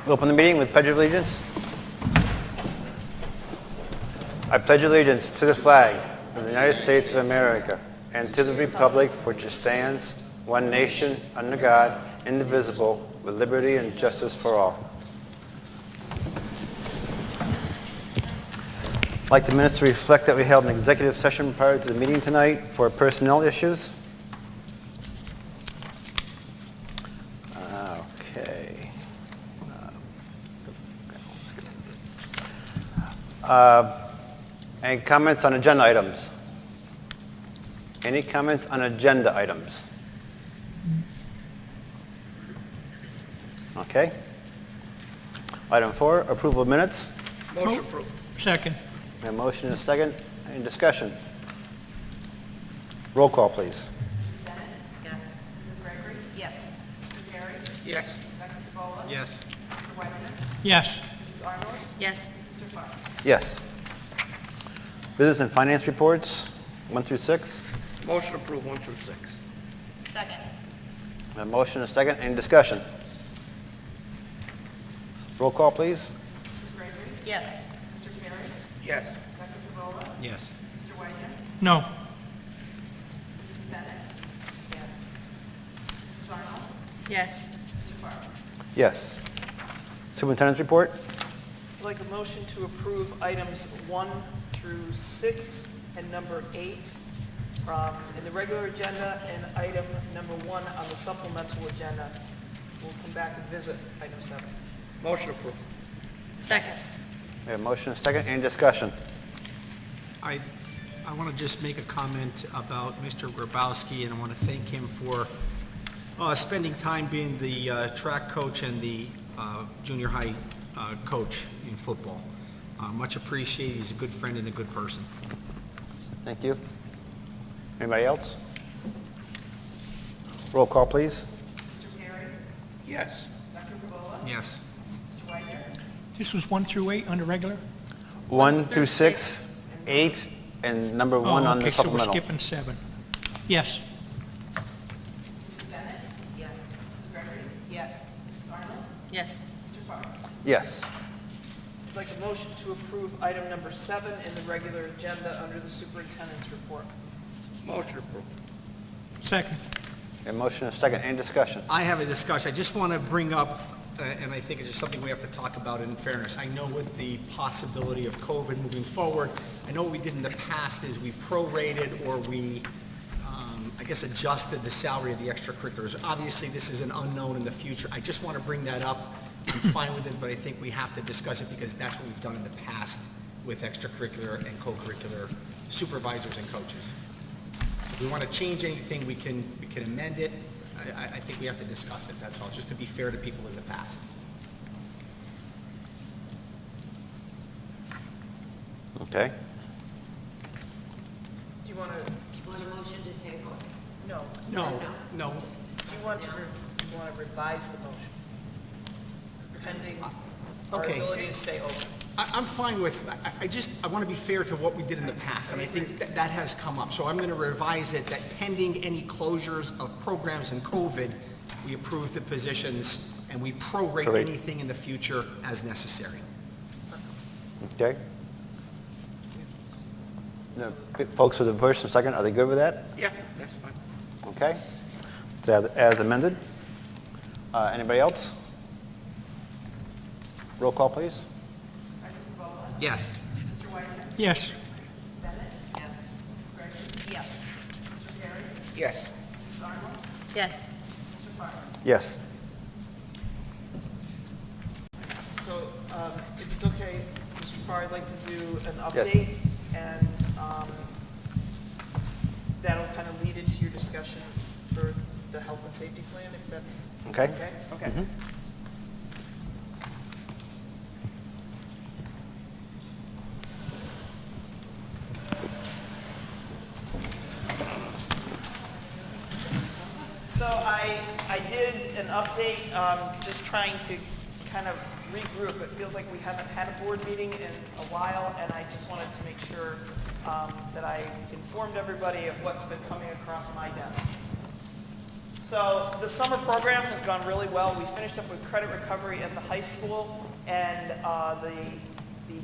We'll open the meeting with Pledge of Allegiance. I pledge allegiance to the flag of the United States of America and to the republic for which it stands, one nation, under God, indivisible, with liberty and justice for all. I'd like the minutes to reflect that we held an executive session prior to the meeting tonight for personnel issues. Okay. Any comments on agenda items? Any comments on agenda items? Okay. Item 4, approval of minutes. Motion approved. Second. A motion and a second. Any discussion? Roll call, please. Mrs. Bennett? Yes. Mrs. Gregory? Yes. Mr. Perry? Yes. Dr. Cabola? Yes. Mr. Whiteman? Yes. Mrs. Arnold? Yes. Mr. Farr? Yes. Business and finance reports, 1 through 6. Motion approved 1 through 6. Second. A motion and a second. Any discussion? Roll call, please. Mrs. Gregory? Yes. Mr. Perry? Yes. Dr. Cabola? Yes. Mr. Whiteman? No. Mrs. Bennett? Yes. Mrs. Arnold? Yes. Mr. Farr? Yes. Superintendent's report. I'd like a motion to approve items 1 through 6 and number 8 in the regular agenda, and item number 1 on the supplemental agenda. We'll come back and visit item 7. Motion approved. Second. We have a motion and a second. Any discussion? I want to just make a comment about Mr. Grabowski, and I want to thank him for spending time being the track coach and the junior high coach in football. Much appreciated. He's a good friend and a good person. Thank you. Anybody else? Roll call, please. Mr. Perry? Yes. Dr. Cabola? Yes. Mr. Whiteman? This was 1 through 8 under regular? 1 through 6, 8, and number 1 on the okay, so we're supplemental. skipping 7. Yes. Mrs. Bennett? Yes. Mrs. Gregory? Yes. Mrs. Arnold? Yes. Mr. Farr? Yes. I'd like a motion to approve item number 7 in the regular agenda under the superintendent's report. Motion approved. Second. A motion and a second. Any discussion? I have a discussion. I just want to bring up, and I think it's just something we have to talk about in fairness. I know with the possibility of COVID moving forward, I know what we did in the past is we prorated or we, I guess, adjusted the salary of the extracurriculars. Obviously, this is an unknown in the future. I just want to bring that up. I'm fine with it, but I think we have to discuss it because that's what we've done in the past with extracurricular and co-curricular supervisors and coaches. If we want to change anything, we can amend it. I think we have to discuss it, that's all, just to be fair to people in the past. Okay. Do you want to? Want a motion to table? No. No. Do you want to revise the motion? Pending our Okay. ability to stay open. I'm fine with, I want to be fair to what we did in the past, and I think that has come up. So I'm going to revise it that pending any closures of programs in COVID, we approve the positions and we prorate Correct. anything in the future as necessary. Okay. The folks with the first and second, are they good with that? Yeah, that's fine. Okay. It's as amended. Anybody else? Roll call, please. Dr. Cabola? Yes. Mr. Whiteman? Yes. Mrs. Bennett? Yes. Mrs. Gregory? Yes. Mr. Perry? Yes. Mrs. Arnold? Yes. Mr. Farr? Yes. So, if it's okay, Mr. Farr, I'd like to do an update, and that'll kind of lead into your discussion for the health and safety plan, if that's Okay. Okay. So I did an update, just trying to kind of regroup. It feels like we haven't had a board meeting in a while, and I just wanted to make sure that I informed everybody of what's been coming across my desk. So the summer program has gone really well. We finished up with credit recovery at the high school, and the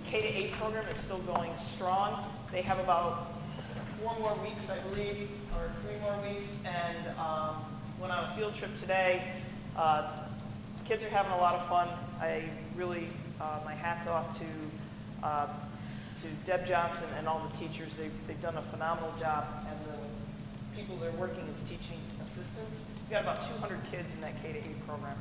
K-8 program is still going strong. They have about 4 more weeks, I believe, or 3 more weeks, and went on a field trip today. Kids are having a lot of fun. I really, my hat's off to Deb Johnson and all the teachers. They've done a phenomenal job, and the people that are working as teaching assistants. We've got about 200 kids in that K-8 program.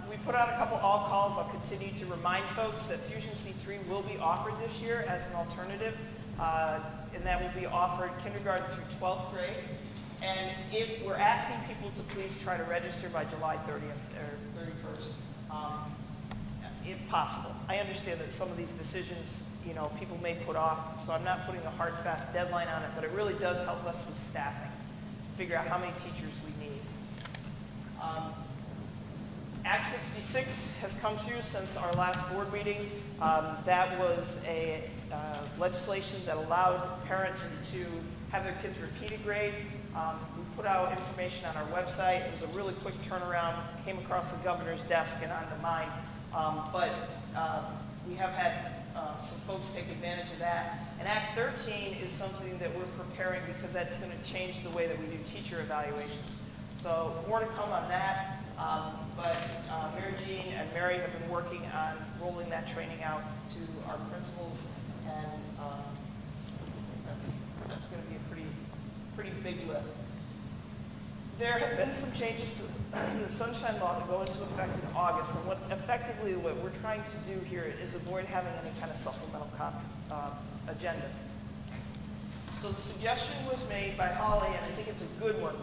We put out a couple all-calls. I'll continue to remind folks that Fusion C3 will be offered this year as an alternative, and that will be offered kindergarten through 12th grade. And if we're asking people to please try to register by July 30th or 31st, if possible. I understand that some of these decisions, you know, people may put off, so I'm not putting a hard, fast deadline on it, but it really does help us with staffing, figure out how many teachers we need. Act 66 has come through since our last board meeting. That was a legislation that allowed parents to have their kids repeat a grade. We put out information on our website. It was a really quick turnaround, came across the governor's desk and onto mine. But we have had some folks take advantage of that. And Act 13 is something that we're preparing because that's going to change the way that we do teacher evaluations. So more to come on that. But Mary Jean and Mary have been working on rolling that training out to our principals, and that's going to be a pretty big lift. There have been some changes to the Sunshine Law to go into effect in August, and what we're trying to do here is avoid having any kind of supplemental agenda. So the suggestion was made by Holly, and I think it's a good one,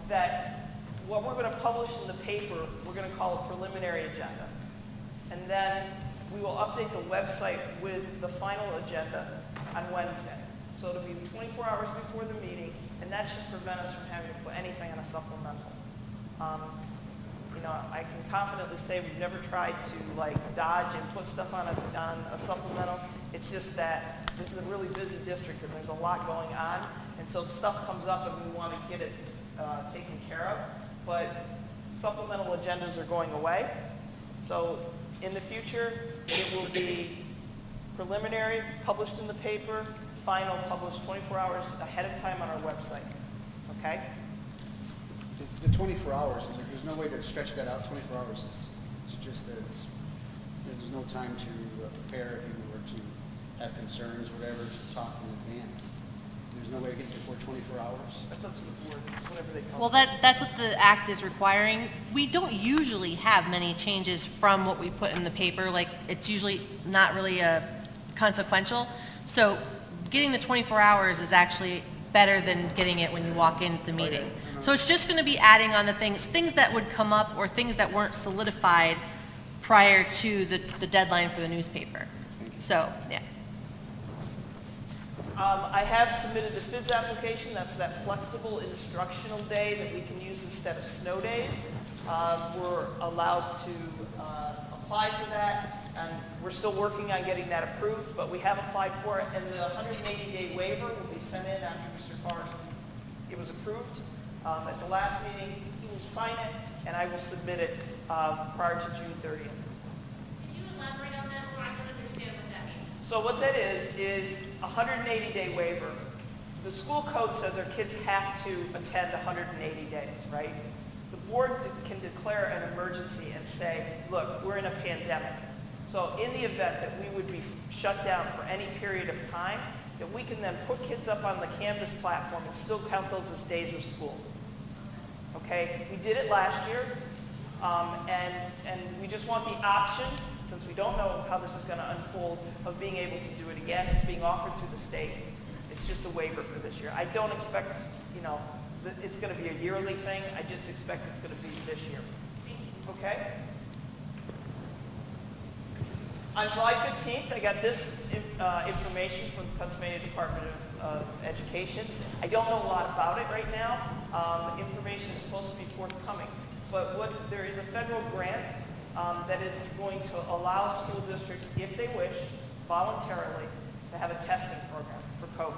that what we're going to publish in the paper, we're going to call a preliminary agenda. And then we will update the website with the final agenda on Wednesday. So it'll be 24 hours before the meeting, and that should prevent us from having to put anything on a supplemental. You know, I can confidently say we've never tried to like dodge and put stuff on a supplemental. It's just that this is a really busy district and there's a lot going on, and so stuff comes up and we want to get it taken care of. But supplemental agendas are going away. So in the future, it will be preliminary, published in the paper, final, published 24 hours ahead of time on our website. Okay? The 24 hours, there's no way to stretch that out. 24 hours is just as, there's no time to prepare if you were to have concerns, whatever, to talk in advance. There's no way to get before 24 hours. That's up to the board, whatever they come Well, that's what the act is requiring. We don't usually have many changes from what we put in the paper. Like, it's usually not really consequential. So getting the 24 hours is actually better than getting it when you walk into the meeting. So it's just going to be adding on the things that would come up or things that weren't solidified prior to the deadline for the newspaper. So, yeah. I have submitted the FIDS application. That's that flexible instructional day that we can use instead of snow days. We're allowed to apply for that, and we're still working on getting that approved, but we have applied for it, and the 180-day waiver will be sent in after Mr. Farr. It was approved at the last meeting. He will sign it, and I will submit it prior to June 30th. Could you elaborate on that more? I don't understand what that means. So what that is a 180-day waiver. The school code says our kids have to attend 180 days, right? The board can declare an emergency and say, look, we're in a pandemic. So in the event that we would be shut down for any period of time, that we can then put kids up on the Canvas platform and still count those as days of school. Okay? We did it last year, and we just want the option, since we don't know how this is going to unfold, of being able to do it again. It's being offered through the state. It's just a waiver for this year. I don't expect, you know, that it's going to be a yearly thing. I just expect it's going to be this year. Okay? On July 15th, I got this information from the Pennsylvania Department of Education. I don't know a lot about it right now. Information is supposed to be forthcoming. But there is a federal grant that is going to allow school districts, if they wish, voluntarily, to have a testing program for COVID.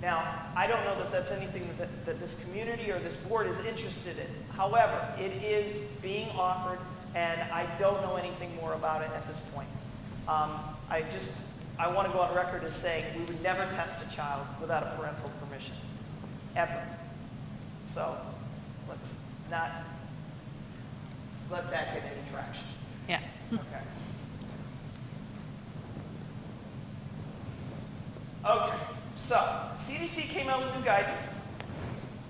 Now, I don't know that that's anything that this community or this board is interested in. However, it is being offered, and I don't know anything more about it at this point. I want to go on record as saying we would never test a child without a parental permission, ever. So let's not let that get any traction. Yeah. Okay. Okay, so CDC came out with new guidance,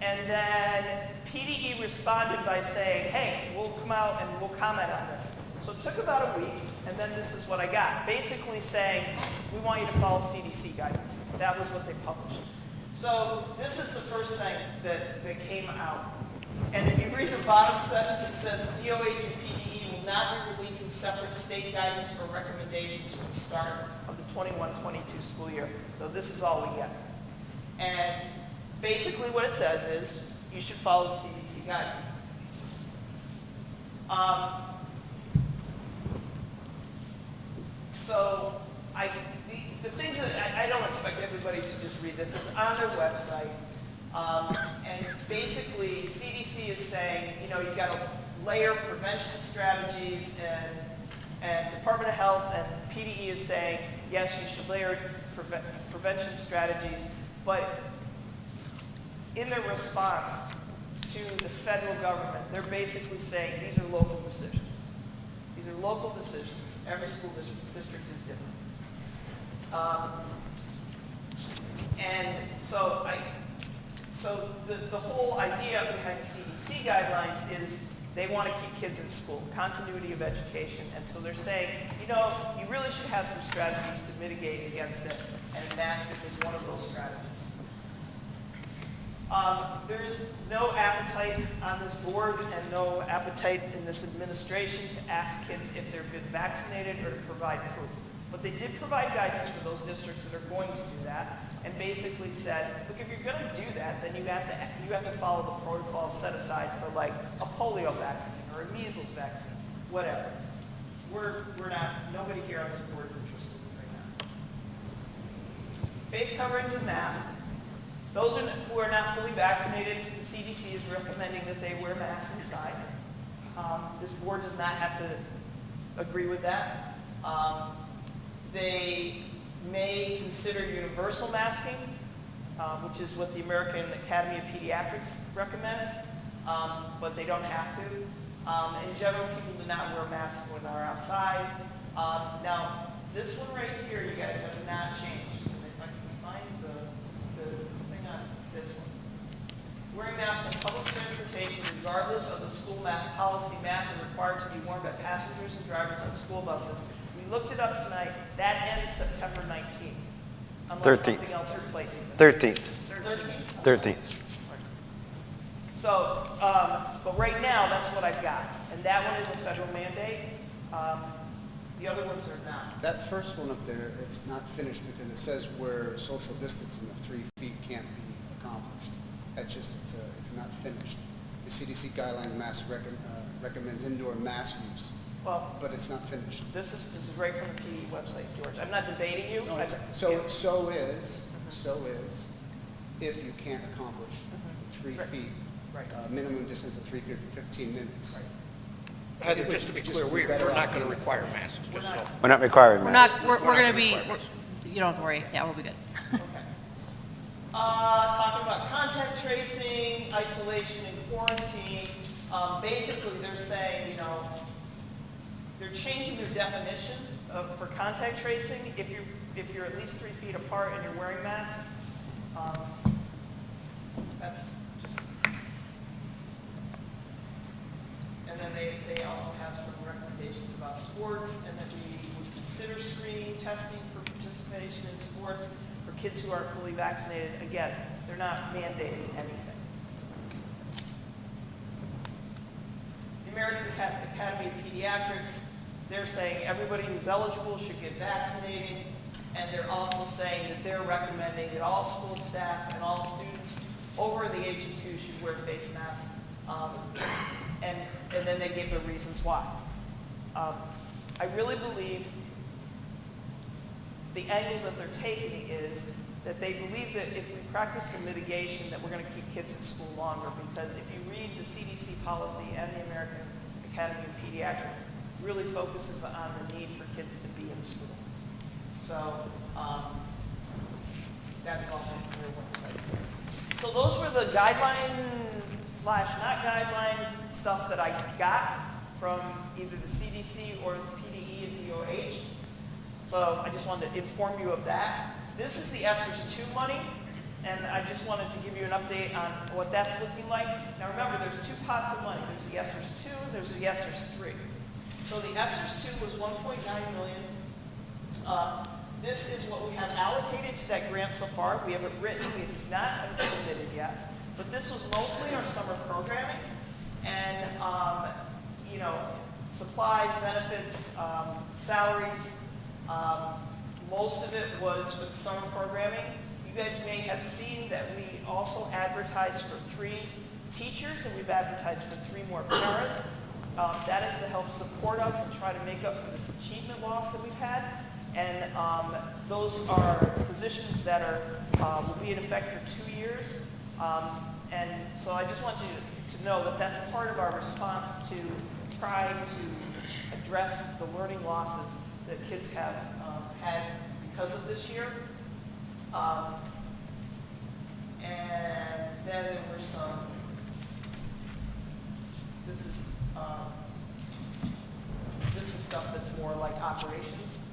and then PDE responded by saying, hey, we'll come out and we'll comment on this. So it took about a week, and then this is what I got. Basically saying, we want you to follow CDC guidance. That was what they published. So this is the first thing that came out. And if you read the bottom sentence, it says, DOH and PDE will not be releasing separate state guidance or recommendations for the start of the 21-22 school year. So this is all we get. And basically what it says is, you should follow the CDC guidance. So the things that I don't expect everybody to just read this. It's on their website. And basically, CDC is saying, you know, you've got to layer prevention strategies, and Department of Health and PDE is saying, yes, you should layer prevention strategies, but in their response to the federal government, they're basically saying these are local decisions. These are local decisions. Every school district is different. And so the whole idea behind CDC guidelines is they want to keep kids in school, continuity of education. And so they're saying, you know, you really should have some strategies to mitigate against it, and masking is one of those strategies. There is no appetite on this board and no appetite in this administration to ask kids if they've been vaccinated or to provide proof. But they did provide guidance for those districts that are going to do that, and basically said, look, if you're going to do that, then you have to follow the protocol set aside for like a polio vaccine or a measles vaccine, whatever. We're not, nobody here on this board is interested in right now. Face coverings and masks. Those who are not fully vaccinated, the CDC is recommending that they wear masks inside. This board does not have to agree with that. They may consider universal masking, which is what the American Academy of Pediatrics recommends, but they don't have to. In general, people do not wear masks when they're outside. Now, this one right here, you guys, has not changed. If I can find the thing on this one. Wearing masks on public transportation, regardless of the school mask policy, masks are required to be worn by passengers and drivers on school buses. We looked it up tonight. That ends September 19th. Unless 13th. something else replaces it. 13th. 13th. 13th. So, but right now, that's what I've got. And that one is a federal mandate. The other ones are not. That first one up there, it's not finished because it says where social distancing of 3 feet can't be accomplished. That's just, it's not finished. The CDC guideline mask recommends indoor mask use, Well, but it's not finished. this is right from the PE website, George. I'm not debating you. No, so is if you can't accomplish 3 Right. feet, Right. minimum distance of 3 feet for 15 minutes. Heather, just to be clear, we're not going to require masks, just so. We're not requiring We're masks. not, we're going to be, you don't have to worry. Yeah, we'll be good. Okay. Talking about contact tracing, isolation, and quarantine. Basically, they're saying, you know, they're changing their definition for contact tracing. If you're at least 3 feet apart and you're wearing masks, that's just. And then they also have some recommendations about sports, and that we would consider screening, testing for participation in sports for kids who aren't fully vaccinated. Again, they're not mandating anything. The American Academy of Pediatrics, they're saying everybody who's eligible should get vaccinated, and they're also saying that they're recommending that all school staff and all students over the age of 2 should wear face masks. And then they give the reasons why. I really believe the angle that they're taking is that they believe that if we practice the mitigation, that we're going to keep kids at school longer, because if you read the CDC policy and the American Academy of Pediatrics, it really focuses on the need for kids to be in school. So that is also from their website. So those were the guideline / not guideline stuff that I got from either the CDC or PDE and DOH. So I just wanted to inform you of that. This is the ESSERS 2 money, and I just wanted to give you an update on what that's looking like. Now remember, there's two pots of money. There's the ESSERS 2, there's the ESSERS 3. So the ESSERS 2 was $1.9 million. This is what we have allocated to that grant so far. We have it written, we do not have it submitted yet. But this was mostly our summer programming, and you know, supplies, benefits, salaries. Most of it was for the summer programming. You guys may have seen that we also advertised for 3 teachers, and we've advertised for 3 more parents. That is to help support us and try to make up for this achievement loss that we've had. And those are positions that are will be in effect for 2 years. And so I just want you to know that that's part of our response to try to address the learning losses that kids have had because of this year. And then there were some, this is stuff that's more like operations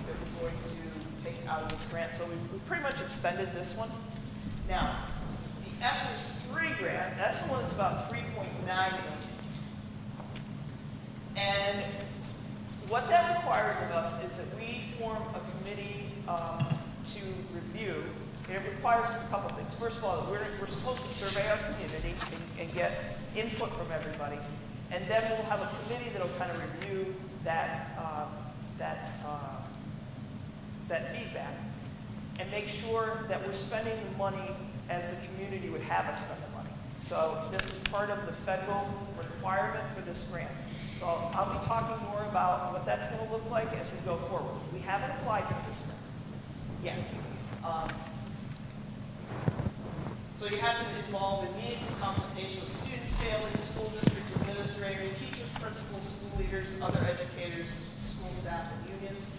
that we're going to take out of this grant. So we pretty much expended this one. Now, the ESSERS 3 grant, that's the one that's about $3.9 million. And what that requires of us is that we form a committee to review. It requires a couple things. First of all, we're supposed to survey our community and get input from everybody. And then we'll have a committee that'll kind of review that feedback and make sure that we're spending the money as the community would have us spend the money. So this is part of the federal requirement for this grant. So I'll be talking more about what that's going to look like as we go forward. We haven't applied for this grant yet. So you have to involve in meaningful consultation with students, families, school district administrators, teachers, principals, school leaders, other educators, school staff, and unions.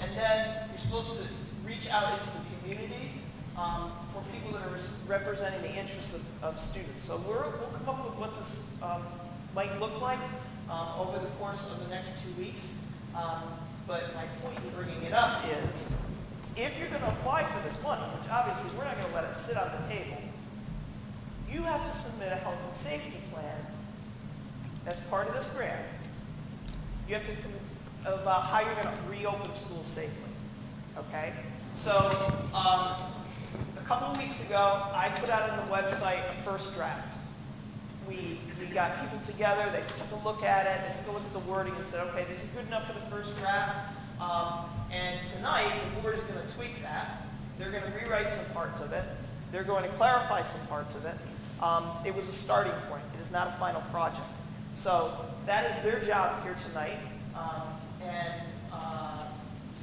And then you're supposed to reach out into the community for people that are representing the interests of students. So we'll come up with what this might look like over the course of the next 2 weeks. But my point in bringing it up is, if you're going to apply for this money, which obviously we're not going to let it sit on the table, you have to submit a health and safety plan as part of this grant. You have to about how you're going to reopen schools safely. Okay? So a couple of weeks ago, I put out on the website a first draft. We got people together, they took a look at it, they took a look at the wording and said, okay, this is good enough for the first draft. And tonight, the board is going to tweak that. They're going to rewrite some parts of it. They're going to clarify some parts of it. It was a starting point. It is not a final project. So that is their job here tonight. And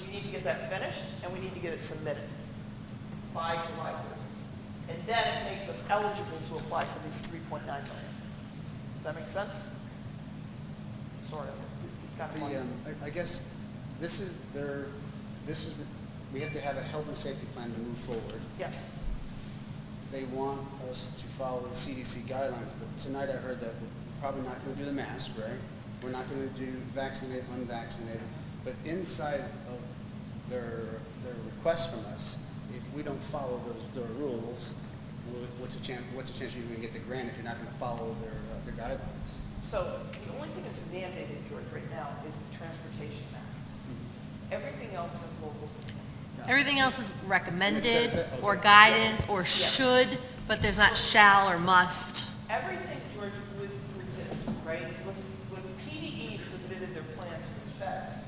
we need to get that finished, and we need to get it submitted by July 3rd. And then it makes us eligible to apply for these $3.9 million. Does that make sense? Sort of. It's kind of funny. I guess we have to have a health and safety plan to move forward. Yes. They want us to follow the CDC guidelines, but tonight I heard that we're probably not going to do the mask, right? We're not going to do vaccinated, unvaccinated. But inside of their request from us, if we don't follow their rules, what's the chance you're going to get the grant if you're not going to follow their guidelines? So the only thing that's mandated, George, right now is the transportation masks. Everything else is local. Everything else is recommended, that? Okay. or guidance, or Yes. should, but there's not shall or must. Everything, George, with this, right? When PDE submitted their plan to the feds,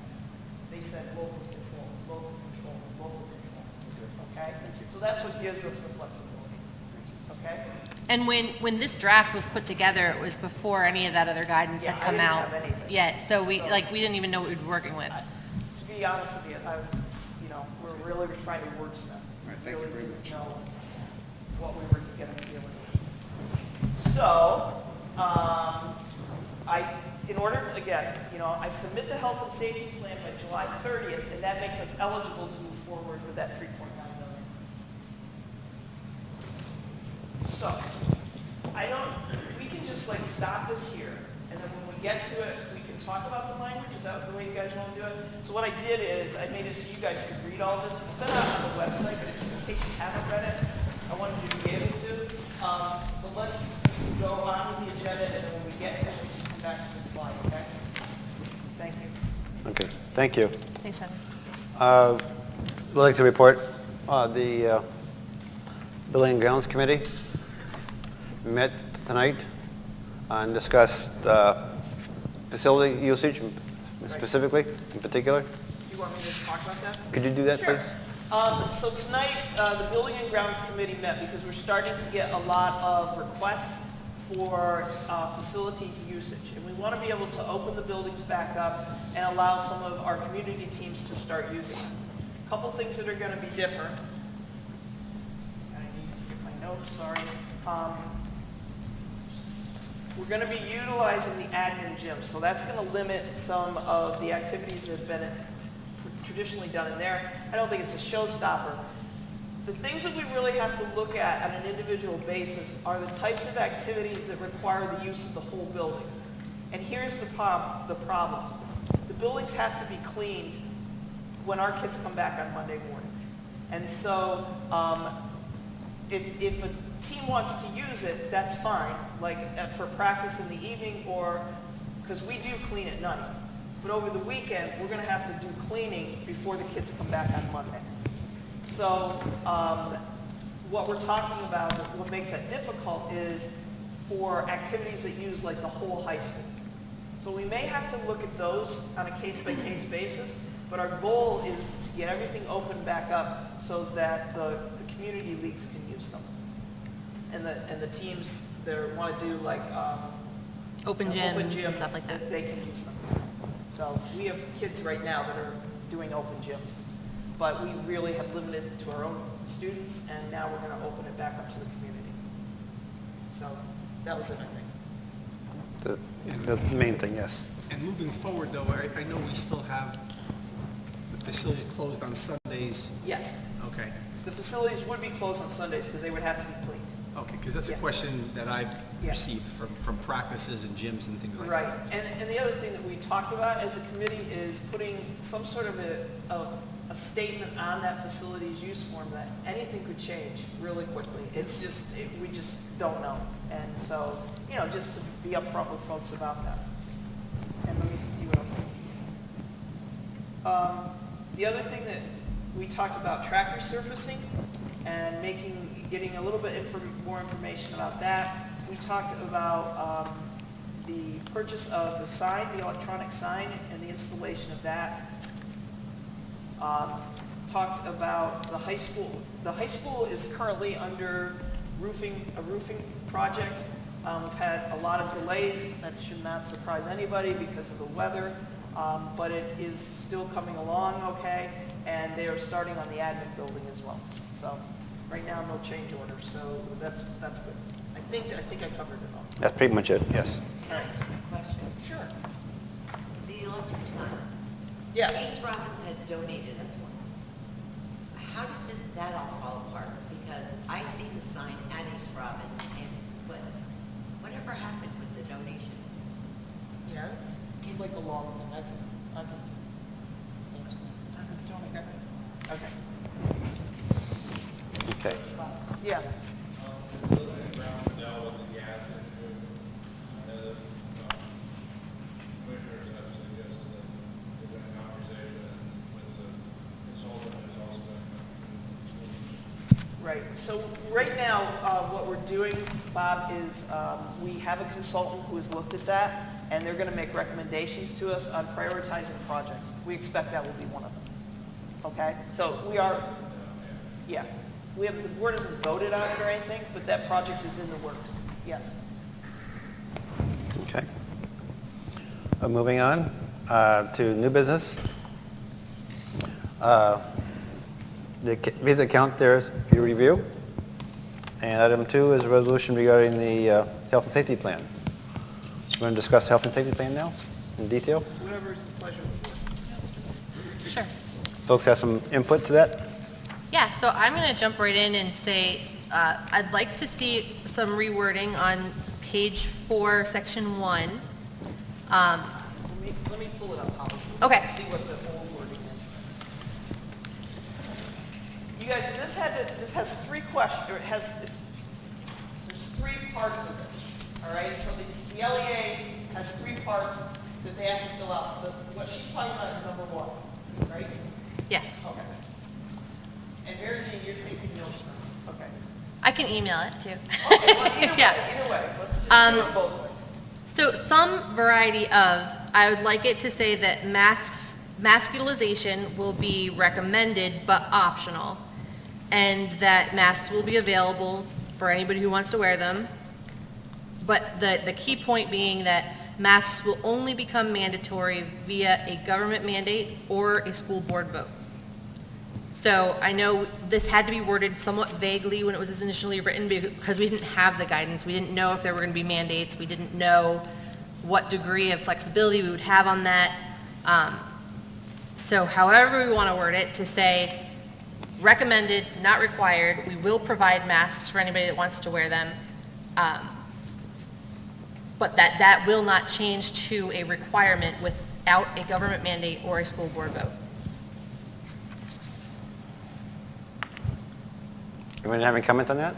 they said local control, local control, local control. Okay? So that's what gives us the flexibility. Okay? And when this draft was put together, it was before any of that other guidance Yeah, had I come didn't out have anything. yet. So we So- didn't even know what we were working with. To be honest with you, I was, we're really were trying to wordsmith. Right, thank you Really very didn't much. know what we were going to be dealing with. So, in order, again, I submit the health and safety plan by July 30th, and that makes us eligible to move forward with that 3.9 million. So, we can just like stop this here, and then when we get to it, we can talk about the language. Is that the way you guys want to do it? So what I did is, I made it so you guys could read all this. It's been out on the website, but in case you haven't read it, I wanted you to be able to. But let's go on with the agenda, and then when we get here, we just come back to this slide, okay? Thank you. Okay, thank you. Thanks, Heather. I'd like to report the Building and Grounds Committee met tonight and discussed facility usage specifically, in particular. You want me to just talk about that? Could you do that, Sure. please? So tonight, the Building and Grounds Committee met because we're starting to get a lot of requests for facilities usage. And we want to be able to open the buildings back up and allow some of our community teams to start using them. A couple things that are going to be different. I need to get my notes, sorry. We're going to be utilizing the admin gym, so that's going to limit some of the activities that have been traditionally done in there. I don't think it's a showstopper. The things that we really have to look at on an individual basis are the types of activities that require the use of the whole building. And here's the problem. The buildings have to be cleaned when our kids come back on Monday mornings. And so if a team wants to use it, that's fine, like for practice in the evening or, because we do clean at night. But over the weekend, we're going to have to do cleaning before the kids come back on Monday. So what we're talking about, what makes that difficult is for activities that use like the whole high school. So we may have to look at those on a case-by-case basis, but our goal is to get everything opened back up so that the community leagues can use them. And the teams that want to do like Open an gyms and stuff like that. they can use them. So we have kids right now that are doing open gyms, but we really have limited it to our own students, and now we're going to open it back up to the community. So that was it, I think. The main thing, yes. And moving forward, though, I know we still have the facilities closed on Sundays. Yes, Okay, the facilities would be closed on Sundays because they would have to be cleaned. okay, because that's a Yeah. question that I've Yeah. received from practices and gyms and things like Right, that. and the other thing that we talked about as a committee is putting some sort of a statement on that facilities use form that anything could change really quickly. It's just, we just don't know. And so, just to be upfront with folks about that. And let me see what else. The other thing that we talked about, track resurfacing and getting a little bit more information about that. We talked about the purchase of the sign, the electronic sign, and the installation of that. Talked about the high school. The high school is currently under a roofing project. We've had a lot of delays. That should not surprise anybody because of the weather, but it is still coming along okay, and they are starting on the admin building as well. So right now, no change order, so that's good. I think I covered it all. That's pretty much it, yes. Can I ask a question? Sure. The electric sign. Yeah. East Robbins had donated us one. How did that all fall apart? Because I see the sign at East Robbins, but whatever happened with the donation? Yeah, it's like a long thing. I can Okay. Okay. Yeah. The building and ground dealt with the gas issue. The commissioners have suggested that there's been a conversation with the consultant who's also been. Right. So right now, what we're doing, Bob, is we have a consultant who has looked at that, and they're going to make recommendations to us on prioritizing projects. We expect that will be one of them. Okay? So we are, yeah. The board hasn't voted on it or anything, but that project is in the works. Yes. Okay. Moving on to new business. The visa count there is for your review. And item 2 is a resolution regarding the health and safety plan. We're going to discuss health and safety plan now in detail. Whatever is the pleasure of the board. Sure. Folks have some input to that? Yeah, so I'm going to jump right in and say, I'd like to see some rewording on page 4, section 1. Let me pull it up, Holly. So Okay. See what the old wording is. You guys, this has 3 questions, or there's 3 parts of this, all right? So the LEA has 3 parts that they have to fill out. So what she's talking about is number 1, right? Yes. Okay. And Mary Jean, you're taking notes now. Okay. I can email it too. Okay, well, either way, let's just do it both ways. So some variety of, I would like it to say that mask utilization will be recommended but optional, and that masks will be available for anybody who wants to wear them. But the key point being that masks will only become mandatory via a government mandate or a school board vote. So I know this had to be worded somewhat vaguely when it was initially written because we didn't have the guidance. We didn't know if there were going to be mandates. We didn't know what degree of flexibility we would have on that. So however we want to word it, to say recommended, not required, we will provide masks for anybody that wants to wear them. But that will not change to a requirement without a government mandate or a school board vote. Anyone have any comments on that?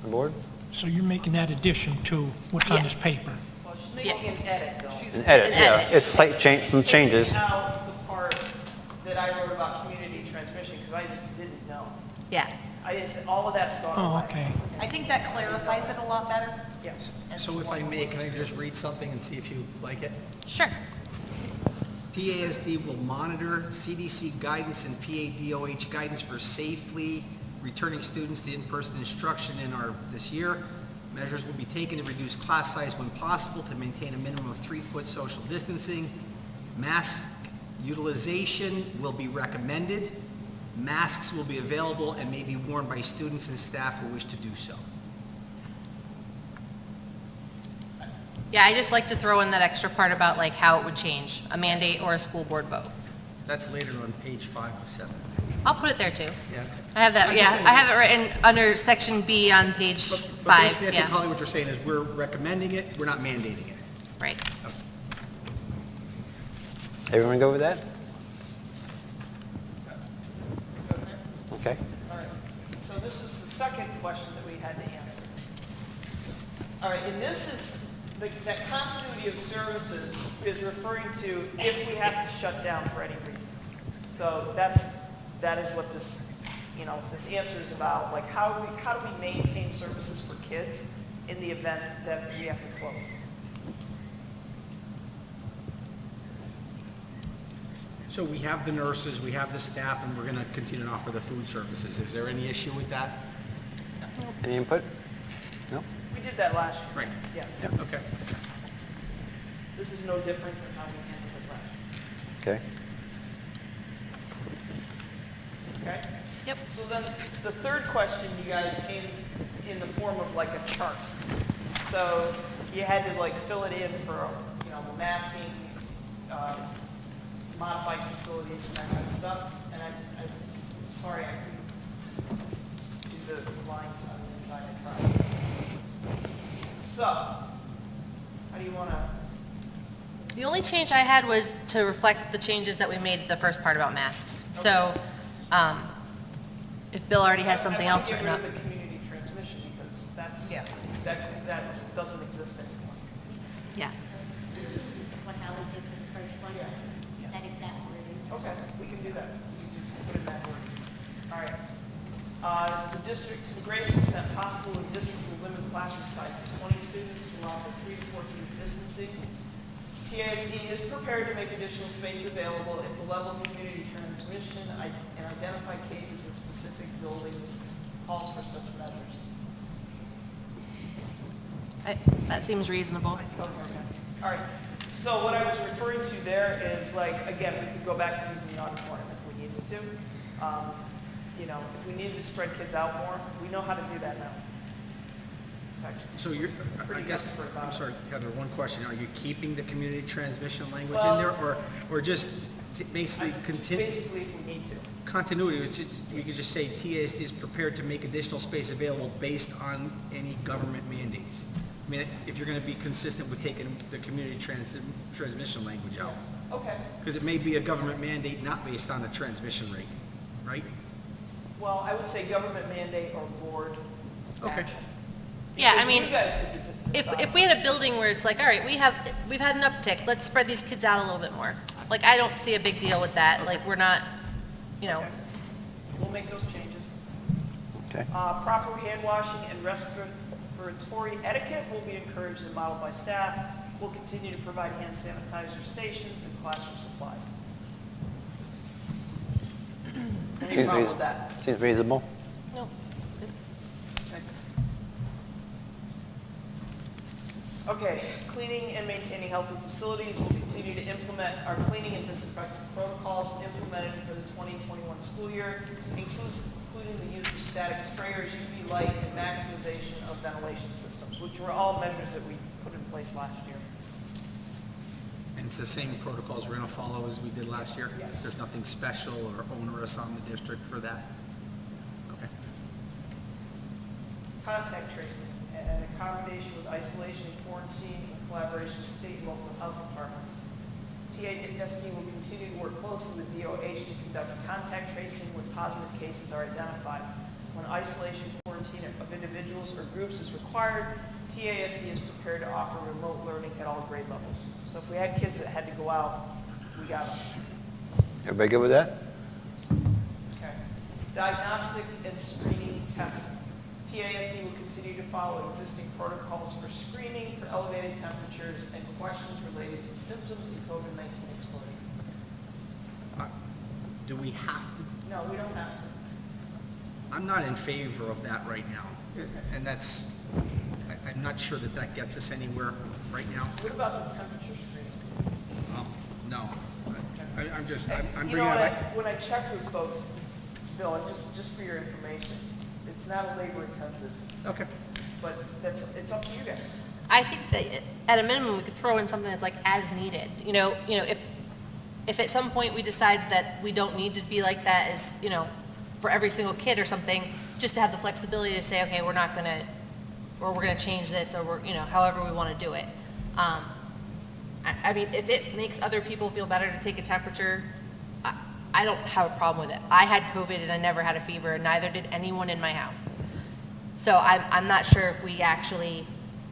The board? So you're making that addition to what's on Yeah. this paper? Well, she's making an edit, though. An edit, An yeah. edit. It's slight change, some changes. Taking out the part that I wrote about community transmission, because I just didn't know. Yeah. All of that's gone Oh, away. okay. I think that clarifies it a lot better. Yes. So if I may, can I just read something and see if you like it? Sure. TASD will monitor CDC guidance and PADOH guidance for safely returning students to in-person instruction this year. Measures will be taken to reduce class size when possible to maintain a minimum of 3-foot social distancing. Mask utilization will be recommended. Masks will be available and may be worn by students and staff who wish to do so. Yeah, I just like to throw in that extra part about like how it would change, a mandate or a school board vote. That's later on page 5 of 7. I'll put it there too. Yeah. I have that, yeah, I have it written under section B on page But 5, basically, I think, yeah, Holly, what you're saying is we're recommending it, we're not mandating it. right. Everyone go with that? Okay. All right. So this is the second question that we had to answer. All right, and this is, that continuity of services is referring to if we have to shut down for any reason. So that is what this, this answer is about. Like, how do we maintain services for kids in the event that we have to close? So we have the nurses, we have the staff, and we're going to continue to offer the food services. Is there any issue with that? Any input? No? We did that last year. Right. Yeah. Okay. This is no different than how we handled it last year. Okay. Okay? Yep. So then, the third question, you guys, came in the form of like a chart. So you had to like fill it in for, the masking, modified facilities and that kind of stuff. And I'm sorry, I couldn't do the lines on the inside. I tried. So, how do you want to? The only change I had was to reflect the changes that we made the first part about masks. So, if Bill already has something else written up. I want to get rid of the community transmission because that doesn't exist anymore. Yeah. What Hallie did for the first one, that exact wording. Okay, we can do that. We can just put in that word. All right. The district, to the greatest extent possible, the district will limit classroom size to 20 students to allow for 3 to 4 feet of distancing. TASD is prepared to make additional space available if the level of community transmission and identified cases in specific buildings calls for such measures. That seems reasonable. Okay. All right. So what I was referring to there is like, again, we could go back to using the auditorium if we needed to. you know, if we needed to spread kids out more, we know how to do that now. In fact, So you're, I Pretty guess, expert about I'm it. sorry, Heather, one question. Are you keeping the community transmission language Well- in there, or just basically basically if we need to. continuity? You could just say TASD is prepared to make additional space available based on any government mandates. I mean, if you're going to be consistent with taking the community transmission language out. Okay. Because it may be a government mandate not based on the transmission rate, right? Well, I would say government mandate or board Okay. action. Yeah, I Because mean, you guys could decide. if we had a building where it's like, all right, we've had an uptick, let's spread these kids out a little bit more. Like, I don't see a big deal with that, like, we're not, you know, Okay. We'll make those changes. Okay. Proper hand washing and respiratory etiquette will be encouraged and modeled by staff. We'll continue to provide hand sanitizer stations and classroom supplies. Any Seems problem reas- with that? Seems reasonable. no. Okay, cleaning and maintaining healthy facilities. We'll continue to implement our cleaning and disinfecting protocols implemented for the 2021 school year, including the use of static sprayers, UV light, and maximization of ventilation systems, which were all measures that we put in place last year. And it's the same protocols we're going to follow as we did last year? Yes. There's nothing special or onerous on the district for that? Okay. Contact tracing and accommodation with isolation, quarantine, and collaboration with state and local health departments. TASD will continue to work closely with DOH to conduct contact tracing when positive cases are identified. When isolation, quarantine of individuals or groups is required, TASD is prepared to offer remote learning at all grade levels. So if we had kids that had to go out, we got them. Everybody good with that? Okay. Diagnostic and screening testing. TASD will continue to follow existing protocols for screening for elevated temperatures and questions related to symptoms of COVID-19 exposure. Do we have to? No, we don't have to. I'm not in favor of that right now. And that's, I'm not sure that that gets us anywhere right now. What about the temperature screenings? No. I'm just, I'm You bringing know, up, when I checked with folks, Bill, and just for your information, it's not a labor intensive, okay. but it's up to you guys. I think that at a minimum, we could throw in something that's like as needed. You know, if at some point we decide that we don't need to be like that as, you know, for every single kid or something, just to have the flexibility to say, okay, we're not gonna, or we're gonna change this, or we're, you know, however we wanna do it. I mean, if it makes other people feel better to take a temperature, I don't have a problem with it. I had COVID and I never had a fever, and neither did anyone in my house. So I'm not sure if we actually,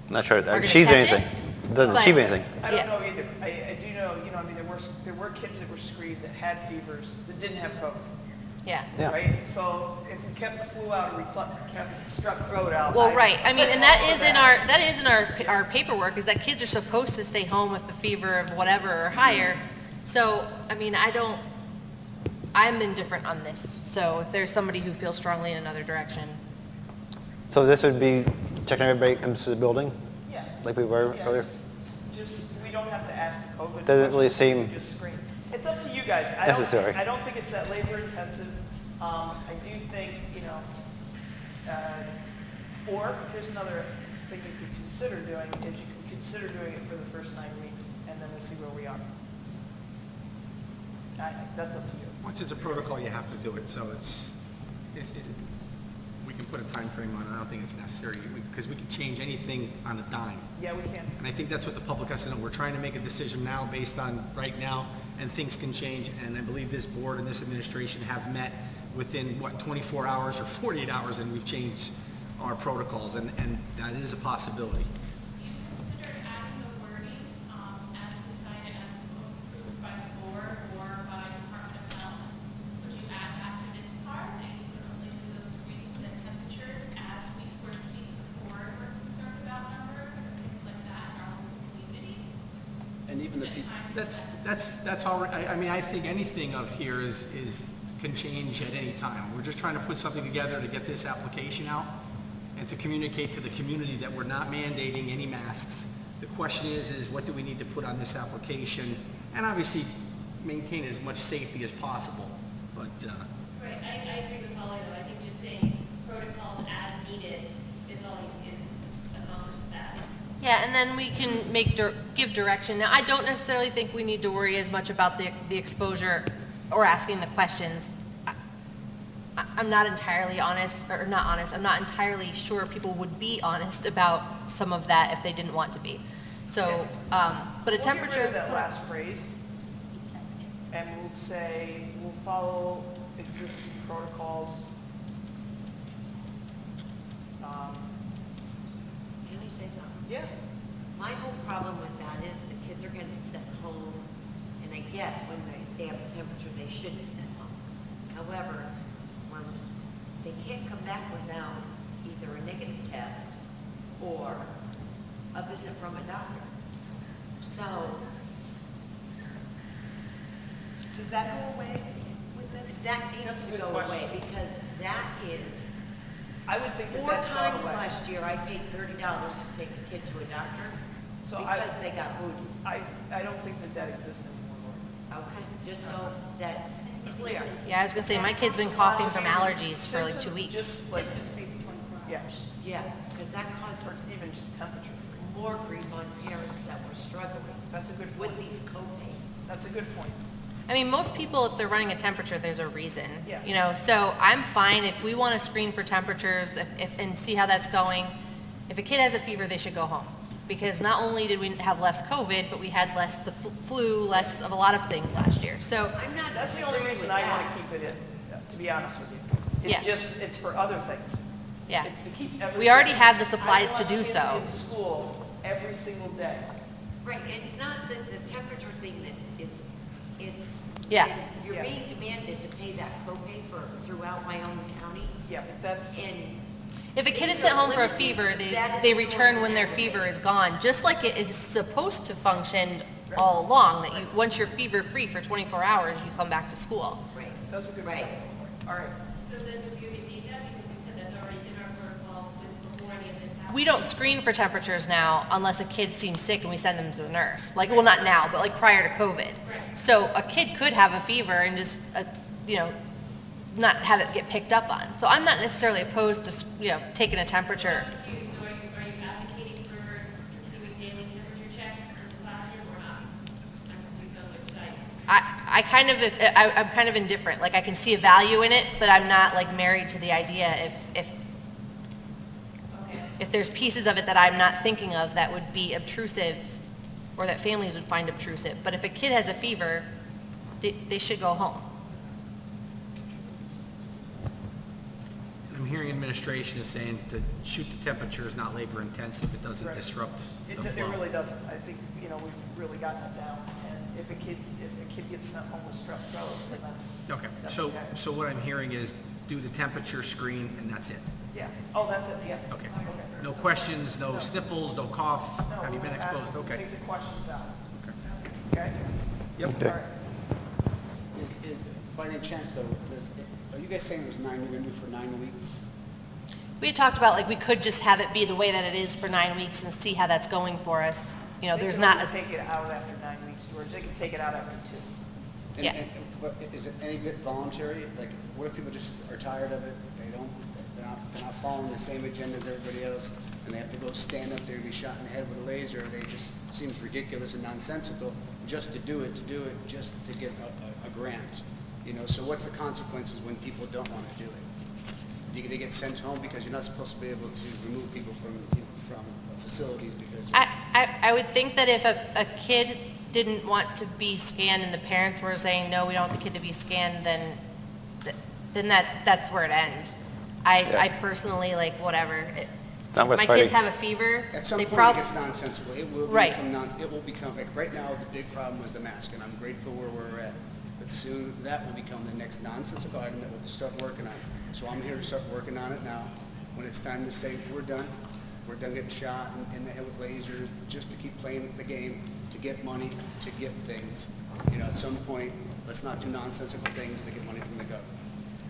I'm not sure it We're gonna achieves catch it, anything. It doesn't but- achieve anything. I don't Yeah. know either. I do know, you know, I mean, there were kids that were screened that had fevers that didn't have COVID, yeah. Yeah. right? So if we kept the flu out or we kept strep throat out. Well, right, I mean, and that is in our paperwork, is that kids are supposed to stay home with the fever of whatever or higher. So, I mean, I'm indifferent on this. So if there's somebody who feels strongly in another direction, So this would be checking everybody that comes to the building, Yeah. like we were Yeah, earlier? just, we don't have to ask the COVID. Doesn't really questions, we seem just screen. It's up to you guys. necessary. I don't think it's that labor intensive. I do think, you know, or here's another thing you could consider doing, is you could consider doing it for the first 9 weeks, and then we see where we are. That's up to you. Once it's a protocol, you have to do it, so it's, we can put a time frame on it. I don't think it's necessary, because we can change anything on a dime. Yeah, we can. And I think that's what the public has to know. We're trying to make a decision now based on right now, and things can change. And I believe this board and this administration have met within, 24 hours or 48 hours, and we've changed our protocols, and that is a possibility. Do you consider adding the wording, as decided as approved by the board or by Department of Health? Would you add after this part that you would only do those screening for the temperatures as we foresee the board were concerned about numbers and things like that, or will we be And even the people, That's all right. I mean, I think anything of here can change at any time. We're just trying to put something together to get this application out and to communicate to the community that we're not mandating any masks. The question is what do we need to put on this application? And obviously maintain as much safety as possible, but, Right, I agree with all of Yeah, and then we can give direction. Now, I don't necessarily think we need to worry as much about the exposure or asking the questions. I'm not entirely honest, or not honest, I'm not entirely sure people would be honest about some of that if they didn't want to be. So, but a We'll get temperature. rid of that last phrase, and we'll say, we'll follow existing protocols. Can I say something? Yeah, My whole problem with that is the kids are gonna be sent home, and I get when they have a temperature, they should be sent home. However, when they can't come back without either a negative test or a visit from a doctor. So, does that go away with this? that needs That's a to good go question. away, because that is, I would think that 4 that's gone times away. last year, I paid $30 to take a kid to a doctor So because they got booted. I don't think that that exists anymore, Lori. Okay, just so that's clear. Yeah, I was gonna say, my kid's been coughing from allergies for like 2 Symptom- weeks. Just like, Free for 24 yeah, hours. Yeah, because that caused or even just temperature free. more grief on parents that were struggling That's a good with point. these co-pays. That's a good point. I mean, most people, if they're running a temperature, there's a reason. Yeah. You know, so I'm fine if we want to screen for temperatures and see how that's going. If a kid has a fever, they should go home. Because not only did we have less COVID, but we had less the flu, less of a lot of things last year. So, I'm not That's the only disagreeing reason with I that. want to keep it in, to be honest with you. Yeah. It's just, it's for other things. yeah. It's to keep everything. We already have the supplies to do I so. want kids in school every single day. Right, and it's not the temperature thing that is, it's. Yeah. You're Yeah. being demanded to pay that co-pay for throughout my own county, Yeah, but that's, and If a kid is sent home for a fever, they return when their fever is gone, just like it is supposed to function all along, that you, once you're fever-free for 24 hours, you come back to school. right, that's a good right. point. All right. So then do you need that, because you said that's already in our protocol before any of this happened? We don't screen for temperatures now unless a kid seems sick and we send them to the nurse. Like, well, not now, but like prior to COVID. So a kid could have a fever and just, you know, not have it get picked up on. So I'm not necessarily opposed to, you know, taking a temperature. I'm confused, so are you advocating for continuing daily temperature checks in the classroom or not? I'm confused on which side. I'm kind of indifferent. Like, I can see a value in it, but I'm not like married to the idea if there's pieces of it that I'm not thinking of that would be obtrusive or that families would find obtrusive. But if a kid has a fever, they should go home. I'm hearing administration is saying to shoot the temperature is not labor intensive, it doesn't Right. disrupt It, the it flow. really doesn't. I think, you know, we've really gotten it down. And if a kid gets sent home with strep throat, then that's. Okay, that's so, okay. so what I'm hearing is do the temperature screen and that's it. Yeah. Oh, that's it, yeah. Okay. No questions, no sniffles, no cough, No, have you been we'll ask- exposed? Okay. Take the questions out. Okay. Okay? Yep. All right. Is, by any chance though, are you guys saying there's 9 you're gonna do for 9 weeks? We had talked about like we could just have it be the way that it is for 9 weeks and see how that's going for us. You know, They there's can not, always take it out after 9 weeks, George. They can take it out after 2. And- Yeah. But is it any bit voluntary? Like, what if people just are tired of it? They're not following the same agenda as everybody else, and they have to go stand up there and be shot in the head with a laser? They just seems ridiculous and nonsensical just to do it, just to get a grant. You know, so what's the consequences when people don't want to do it? They get sent home because you're not supposed to be able to remove people from facilities because. I would think that if a kid didn't want to be scanned and the parents were saying, no, we don't want the kid to be scanned, then that's where it ends. I personally, like, whatever. That was My Friday. kids have a fever, At some they point, it probably, gets nonsensical. It will Right. become, like, right now, the big problem was the mask, and I'm grateful where we're at. But soon, that will become the next nonsensical item that we'll have to start working on. So I'm here to start working on it now. When it's time to say, we're done getting shot in the head with lasers, just to keep playing the game, to get money, to get things. You know, at some point, let's not do nonsensical things to get money from the government.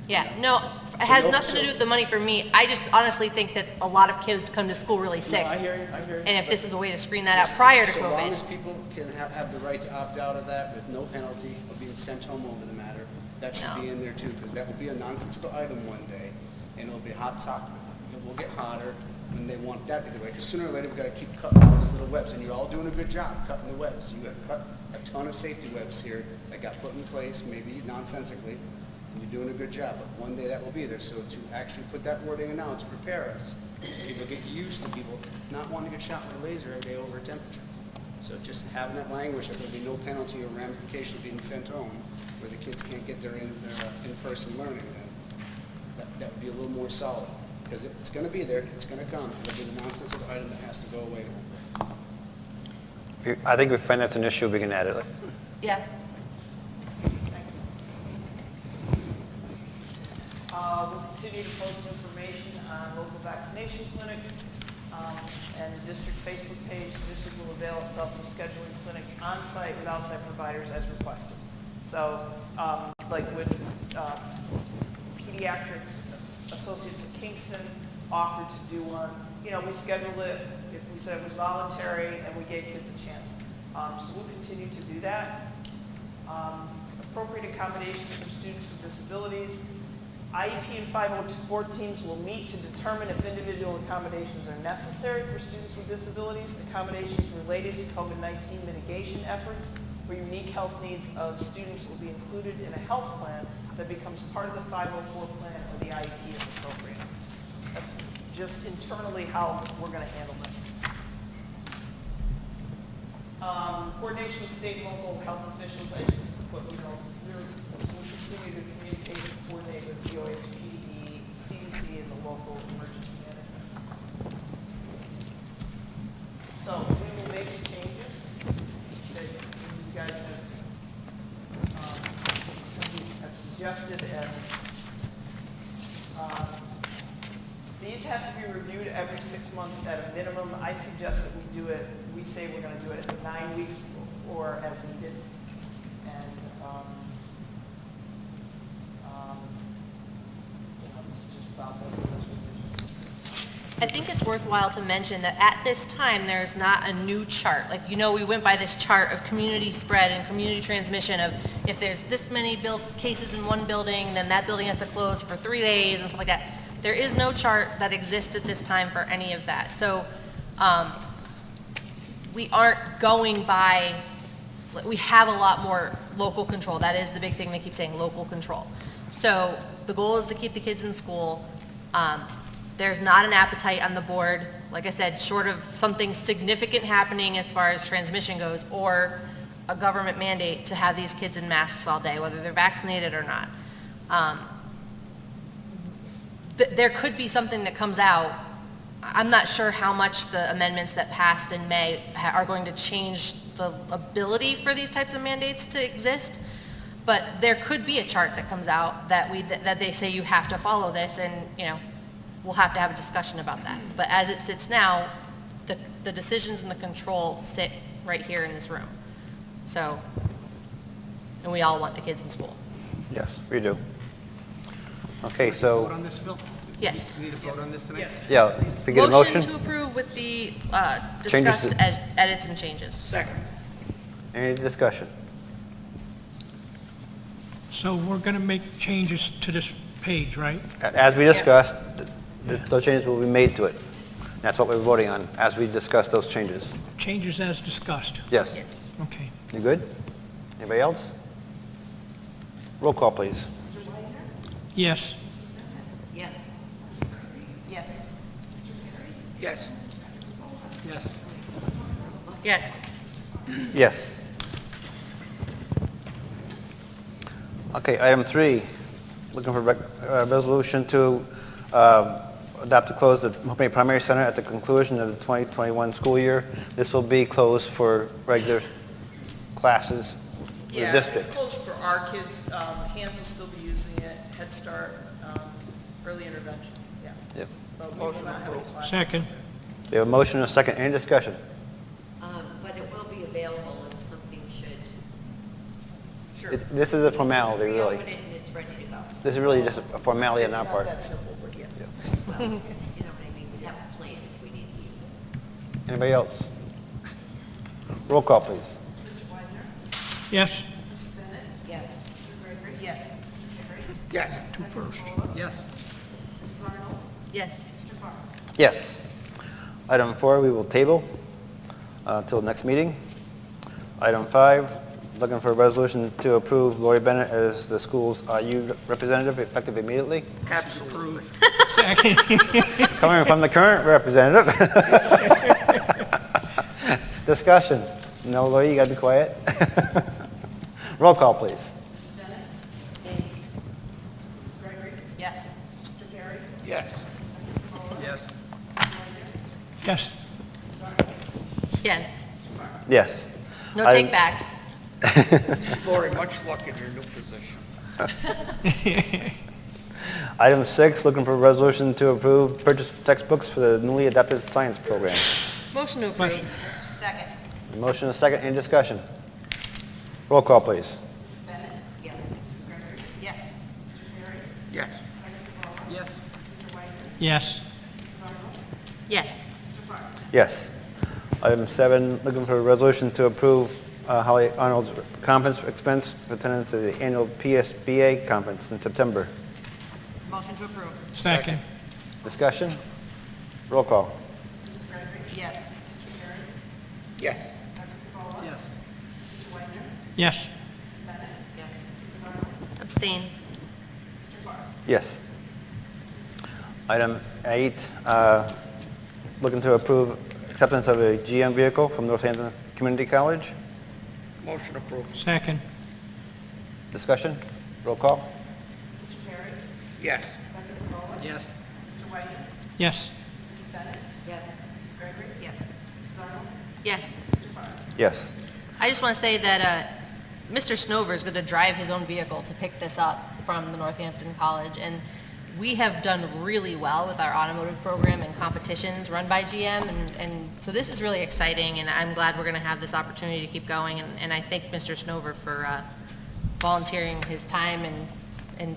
yeah, no, it has nothing to do with the money for me. I just honestly think that a lot of kids come to school really sick. No, I hear you. And if this is a way to screen that out prior to So long COVID, as people can have the right to opt out of that with no penalty of being sent home over the matter, that should No. be in there too, because that will be a nonsensical item one day, and it'll be a hot topic. It will get hotter, when they want that to get away. Because sooner or later, we've got to keep cutting all these little webs, and you're all doing a good job cutting the webs. You have cut a ton of safety webs here that got put in place, maybe nonsensically, and you're doing a good job. But one day that will be there. So to actually put that wording in now to prepare us, people get used to people not wanting to get shot with a laser every day over a temperature. So just having that language that there'll be no penalty or ramification being sent home where the kids can't get their in-person learning, then that would be a little more solid. Because it's going to be there, it's going to come, it'll be the nonsensical item that has to go away. I think if we find that's an issue, we can add it. Yeah. We'll continue to post information on local vaccination clinics, and the district Facebook page. The district will avail itself to scheduling clinics on-site with outside providers as requested. So, like with Pediatrics Associates of Kingston offered to do one, you know, we scheduled it, if we said it was voluntary, and we gave kids a chance. So we'll continue to do that. Appropriate accommodations for students with disabilities. IEP and 504 teams will meet to determine if individual accommodations are necessary for students with disabilities. Accommodations related to COVID-19 mitigation efforts or unique health needs of students will be included in a health plan that becomes part of the 504 plan or the IEP if appropriate. That's just internally how we're going to handle this. Coordination with state and local health officials. I just put, you know, we'll continue to communicate and coordinate with DOH, PDE, CDC, and the local emergency management. So we will make the changes that you guys have suggested, and these have to be reviewed every 6 months at a minimum. I suggest that we do it, we say we're going to do it at 9 weeks or as needed. And it's just about those revisions. I think it's worthwhile to mention that at this time, there's not a new chart. Like, you know, we went by this chart of community spread and community transmission of if there's this many cases in one building, then that building has to close for 3 days and stuff like that. There is no chart that exists at this time for any of that. So we aren't going by, we have a lot more local control. That is the big thing they keep saying, local control. So the goal is to keep the kids in school. There's not an appetite on the board, like I said, short of something significant happening as far as transmission goes, or a government mandate to have these kids in masks all day, whether they're vaccinated or not. There could be something that comes out. I'm not sure how much the amendments that passed in May are going to change the ability for these types of mandates to exist, but there could be a chart that comes out that they say you have to follow this, and you know, we'll have to have a discussion about that. But as it sits now, the decisions and the control sit right here in this room. So, and we all want the kids in school. Yes, we do. Okay, so, Vote on this, Phil? Yes. We need to vote on this tonight? Yes. yeah, we get a motion? To approve with the Changes discussed edits and changes. Second. Any discussion? So we're going to make changes to this page, right? As we discussed, those changes will be made to it. That's what we're voting on, as we discuss those changes. Changes as discussed. Yes. Yes. Okay. You good? Anybody else? Roll call, please. Yes. Yes. Yes. Yes. Yes. Yes. Yes. Okay, item 3, looking for resolution to adopt to close the Hope Primary Center at the conclusion of the 2021 school year. This will be closed for regular classes with the Yeah, district. it's closed for our kids. Hands will still be using it, Head Start, early intervention, yeah. Yep. But we will not have a class. Second. We have a motion and a second. Any discussion? But it will be available if something should. Sure. This is a formality, really. Reopen it and it's ready to go. This is really just a formality on our part. It's not that simple, but yeah. Well, you know what I mean? We have a plan if we need to use it. Anybody else? Roll call, please. Yes. Yes. Yes. Yes. Two first. Yes. Yes. Yes. Item 4, we will table till next meeting. Item 5, looking for a resolution to approve Lori Bennett as the school's IU representative effective immediately. Absolutely. Second. Coming from the current representative. Discussion. No, Lori, you got to be quiet. Roll call, please. Yes. Yes. Yes. Yes. Yes. Yes. No Item- takebacks. Lori, much luck in your new position. Item 6, looking for a resolution to approve purchase of textbooks for the newly adopted science program. Motion to approve. Question. Second. A motion and a second, any discussion? Roll call, please. Yes. Yes. Yes. Yes. Yes. Yes. Yes. Item 7, looking for a resolution to approve Holly Arnold's conference expense for attendance at the annual PSBA conference in September. Motion to approve. Second. Discussion? Roll call. Yes. Yes. Yes. Yes. Abstain. Yes. Item 8, looking to approve acceptance of a GM vehicle from Northampton Community College. Motion approved. Second. Discussion? Roll call. Yes. Yes. Yes. Yes. Yes. Yes. Yes. I just want to say that Mr. Snover is going to drive his own vehicle to pick this up from the Northampton College, and we have done really well with our automotive program and competitions run by GM, and so this is really exciting, and I'm glad we're going to have this opportunity to keep going, and I thank Mr. Snover for volunteering his time and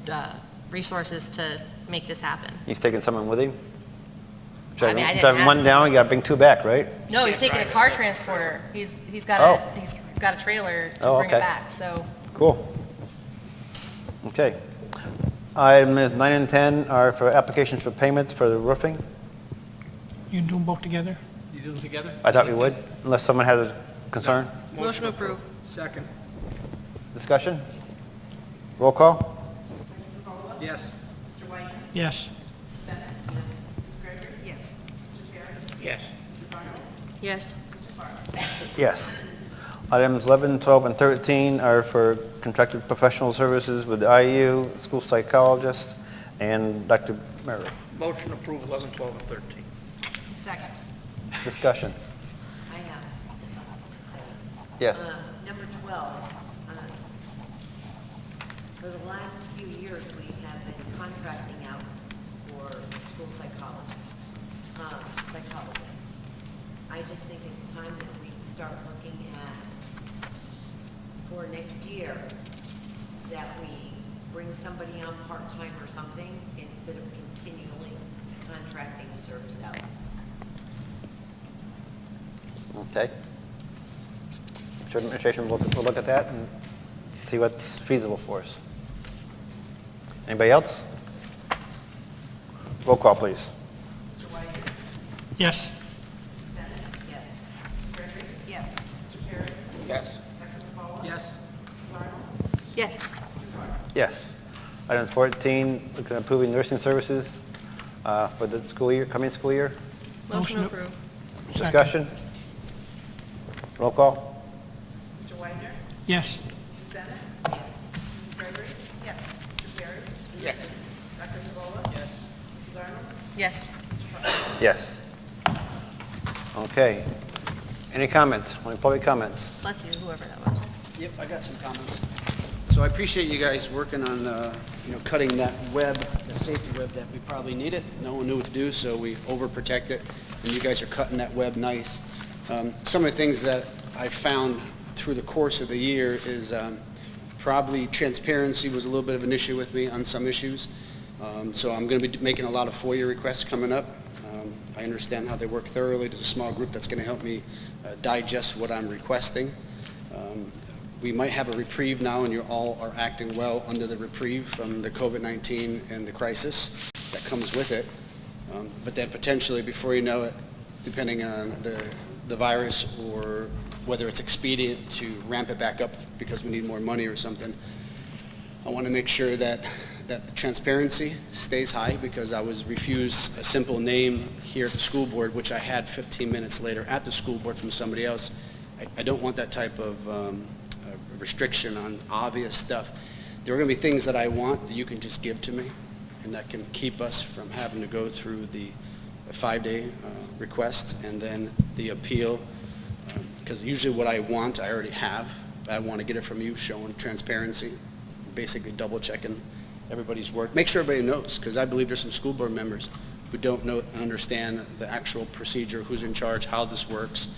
resources to make this happen. He's taking someone with him? I mean, I didn't Driving ask one him. down, you got to bring 2 back, right? No, he's taking a car transporter. He's got a trailer to Oh, bring okay. it back, so. Cool. Okay. Items 9 and 10 are for applications for payments for the roofing. You can do them both together? You do them together? I thought we would, unless someone has a concern. Motion to approve. Second. Discussion? Roll call? Yes. Yes. Yes. Yes. Yes. Yes. Items 11, 12, and 13 are for contracted professional services with the IU, school psychologist, and Dr. Murray. Motion approved 11, 12, and 13. Second. Discussion? I have something to say. Yes. Number 12, for the last few years, we have been contracting out for school psychologists. I just think it's time that we start looking at, for next year, that we bring somebody on part-time or something instead of continually contracting the service out. Okay. Sure, administration will look at that and see what's feasible for us. Anybody else? Roll call, please. Yes. Yes. Yes. Yes. Yes. Yes. Item 14, looking at approving nursing services for the school year, coming school year. Motion to Motion to- approve. Second. Discussion? Roll call? Yes. Yes. Yes. Yes. Yes. Yes. Okay. Any comments? Any public comments? Bless you, whoever that was. Yep, I got some comments. So I appreciate you guys working on, cutting that web, the safety web that we probably needed. No one knew what to do, so we overprotect it, and you guys are cutting that web nice. Some of the things that I found through the course of the year is probably transparency was a little bit of an issue with me on some issues. So I'm going to be making a lot of FOIA requests coming up. I understand how they work thoroughly. There's a small group that's going to help me digest what I'm requesting. We might have a reprieve now, and you all are acting well under the reprieve from the COVID-19 and the crisis that comes with it. But then potentially, before you know it, depending on the virus or whether it's expedient to ramp it back up because we need more money or something. I want to make sure that the transparency stays high, because I was refused a simple name here at the school board, which I had 15 minutes later at the school board from somebody else. I don't want that type of restriction on obvious stuff. There are going to be things that I want that you can just give to me, and that can keep us from having to go through the 5-day request and then the appeal, because usually what I want I already have. I want to get it from you, showing transparency, basically double checking everybody's work. Make sure everybody knows, because I believe there's some school board members who don't know and understand the actual procedure, who's in charge, how this works,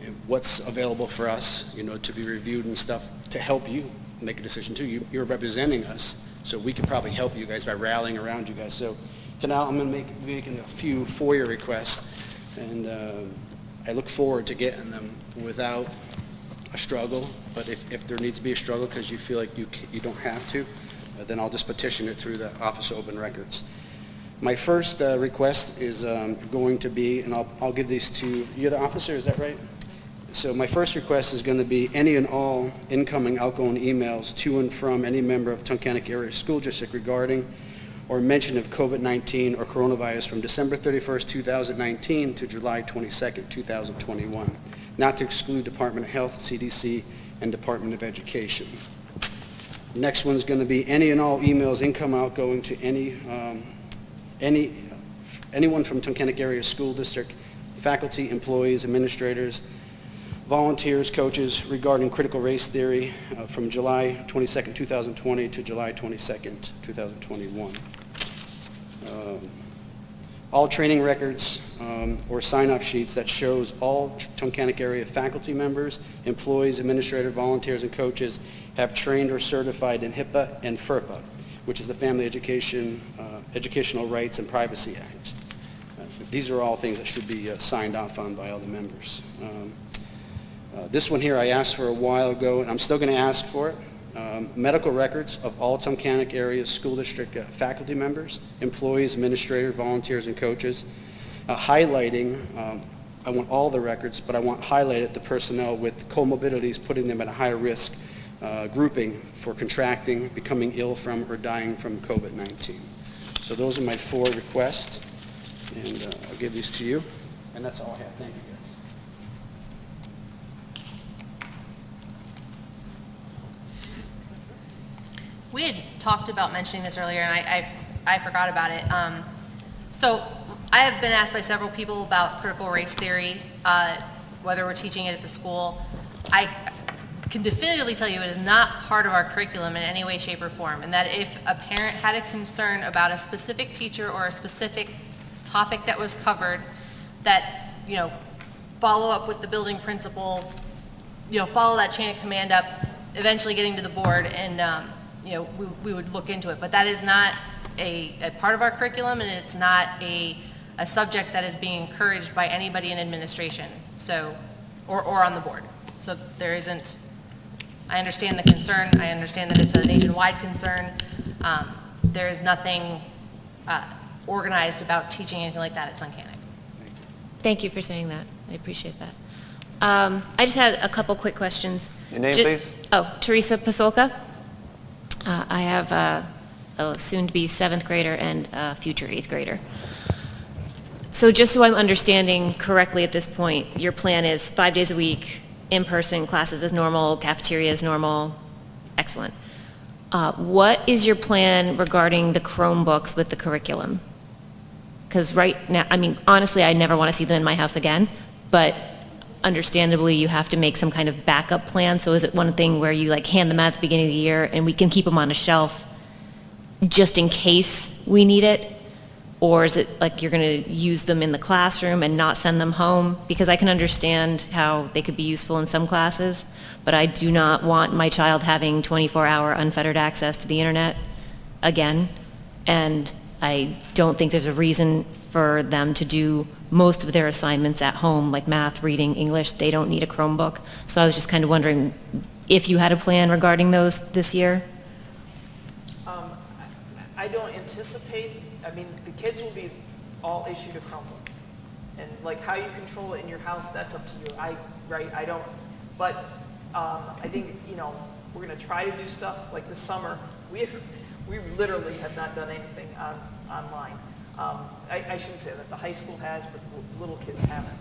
and what's available for us, to be reviewed and stuff, to help you make a decision too. You're representing us, so we could probably help you guys by rallying around you guys. So tonight I'm going to be making a few FOIA requests, and I look forward to getting them without a struggle. But if there needs to be a struggle because you feel like you don't have to, then I'll just petition it through the Office of Open Records. My first request is going to be, and I'll give these to, you're the officer, is that right? So my first request is going to be any and all incoming, outgoing emails to and from any member of Tunkhannock Area School District regarding or mention of COVID-19 or coronavirus from December 31st, 2019 to July 22nd, 2021, not to exclude Department of Health, CDC, and Department of Education. Next one's going to be any and all emails incoming, outgoing to anyone from Tunkhannock Area School District, faculty, employees, administrators, volunteers, coaches regarding critical race theory from July 22nd, 2020 to July 22nd, 2021. All training records or sign-off sheets that shows all Tunkhannock area faculty members, employees, administrators, volunteers, and coaches have trained or certified in HIPAA and FERPA, which is the Family Educational Rights and Privacy Act. These are all things that should be signed off on by all the members. This one here I asked for a while ago, and I'm still going to ask for it. Medical records of all Tunkhannock area school district faculty members, employees, administrators, volunteers, and coaches, highlighting, I want all the records, but I want highlighted the personnel with comorbidities, putting them at a higher risk grouping for contracting, becoming ill from, or dying from COVID-19. So those are my 4 requests, and I'll give these to you, and that's all I have. Thank you, guys. We had talked about mentioning this earlier, and I forgot about it. So I have been asked by several people about critical race theory, whether we're teaching it at the school. I can definitively tell you it is not part of our curriculum in any way, shape, or form, and that if a parent had a concern about a specific teacher or a specific topic that was covered, that, follow up with the building principal, follow that chain of command up, eventually getting to the board, and we would look into it. But that is not a part of our curriculum, and it's not a subject that is being encouraged by anybody in administration, or on the board. So there isn't, I understand the concern, I understand that it's a nationwide concern. There is nothing organized about teaching anything like that at Tunkhannock. Thank you for saying that. I appreciate that. I just had a couple quick questions. Your name, please? Oh, Teresa Pasolka. I have a soon-to-be 7th grader and a future 8th grader. So just so I'm understanding correctly at this point, your plan is 5 days a week, in-person classes as normal, cafeteria as normal. Excellent. What is your plan regarding the Chromebooks with the curriculum? Because right now, honestly, I never want to see them in my house again, but understandably, you have to make some kind of backup plan. So is it one thing where you hand them out at the beginning of the year and we can keep them on a shelf just in case we need it? Or is it like you're going to use them in the classroom and not send them home? Because I can understand how they could be useful in some classes, but I do not want my child having 24-hour unfettered access to the internet again. And I don't think there's a reason for them to do most of their assignments at home, like math, reading, English. They don't need a Chromebook. So I was just kind of wondering if you had a plan regarding those this year. I don't anticipate, the kids will be all issued a Chromebook. And like how you control it in your house, that's up to you. I don't, but I think, you know, we're gonna try to do stuff like this summer. We literally have not done anything online. I shouldn't say that, the high school has, but the little kids haven't.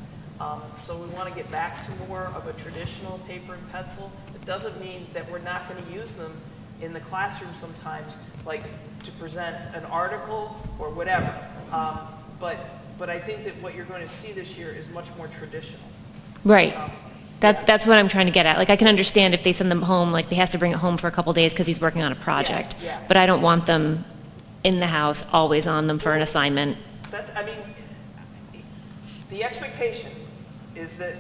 So we want to get back to more of a traditional paper and pencil. It doesn't mean that we're not going to use them in the classroom sometimes, like to present an article or whatever. But I think that what you're going to see this year is much more traditional. Right. That's what I'm trying to get at. Like, I can understand if they send them home, like, they has to bring it home for a couple days because he's working on a project. Yeah. But I don't want them in the house, always on them for an assignment. I mean, the expectation is that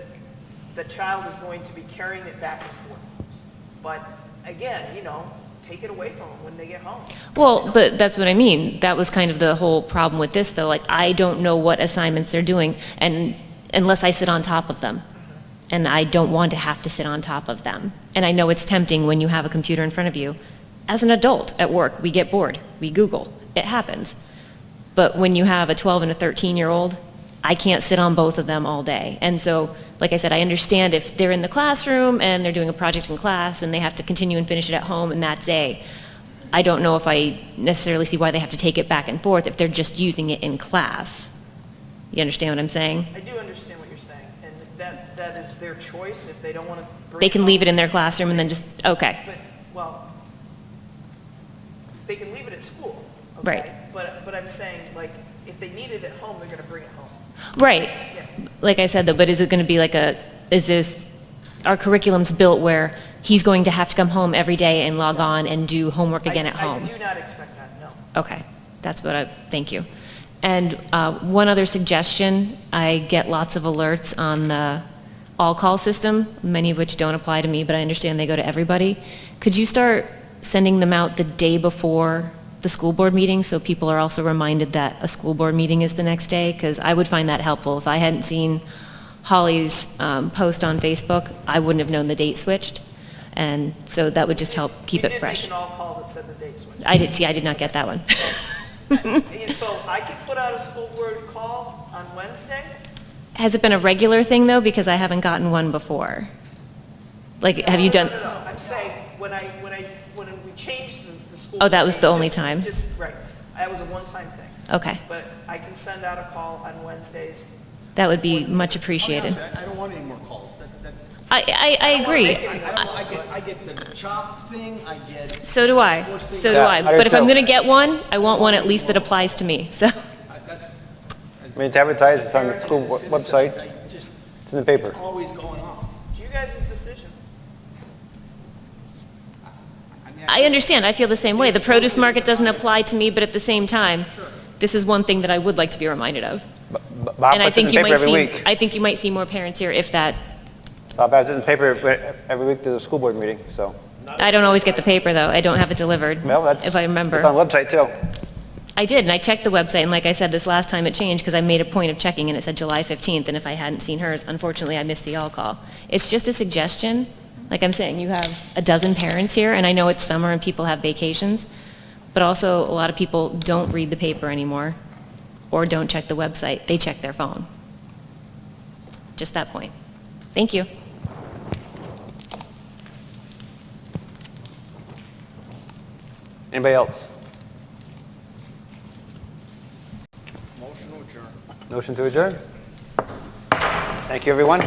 the child is going to be carrying it back and forth. But again, you know, take it away from them when they get home. Well, but that's what I mean. That was kind of the whole problem with this, though. Like, I don't know what assignments they're doing, and unless I sit on top of them. And I don't want to have to sit on top of them. And I know it's tempting when you have a computer in front of you. As an adult at work, we get bored. We Google. It happens. But when you have a 12 and a 13-year-old, I can't sit on both of them all day. And so, like I said, I understand if they're in the classroom and they're doing a project in class and they have to continue and finish it at home in that day. I don't know if I necessarily see why they have to take it back and forth if they're just using it in class. You understand what I'm saying? I do understand what you're saying, and that is their choice if they don't want to bring They can home. leave it in their classroom and then just, okay. But, well, they can leave it at school, okay? Right. But I'm saying, like, if they need it at home, they're going to bring it home. Right. Yeah. Like I said, though, but is it going to be like our curriculum's built where he's going to have to come home every day and log on and do homework again at home? I do not expect that, no. Okay, thank you. And one other suggestion, I get lots of alerts on the all-call system, many of which don't apply to me, but I understand they go to everybody. Could you start sending them out the day before the school board meeting so people are also reminded that a school board meeting is the next day? Because I would find that helpful. If I hadn't seen Holly's post on Facebook, I wouldn't have known the date switched. And so that would just help keep it fresh. You did make an all-call that said the date switch. I did not get that one. And so I could put out a school board call on Wednesday? Has it been a regular thing, though? Because I haven't gotten one before. Like, have you done? No. I'm saying, when we changed the school. Oh, that was board, the only time? Right. That was a one-time thing. Okay, But I can send out a call on Wednesdays. that would be much appreciated. I don't want any more calls. I agree. I get the chop thing, I get. So do I. So do Yeah, I. I do But if I'm too. going to get one, I want one at least that applies to me. So, That's. I mean, to advertise, it's on the school website, Just, it's in the paper. it's always going off. It's you guys' decision. I understand. I feel the same way. The produce market doesn't apply to me, but at the same time, this is one thing that I would like to be reminded of. Bob And I puts it in think the you paper might every see, week. I think you might see more parents here if that. Bob has it in the paper every week to the school board meeting, so. I don't always get the paper, though. I don't have it delivered, Well, that's. if I remember. It's on the website, too. I did, and I checked the website, and like I said, this last time it changed because I made a point of checking, and it said July 15th, and if I hadn't seen hers, unfortunately, I missed the all-call. It's just a suggestion. Like I'm saying, you have a dozen parents here, and I know it's summer and people have vacations, but also a lot of people don't read the paper anymore or don't check the website. They check their phone. Just that point. Thank you. Anybody else? Motion to adjourn. Motion to adjourn? Thank you, everyone.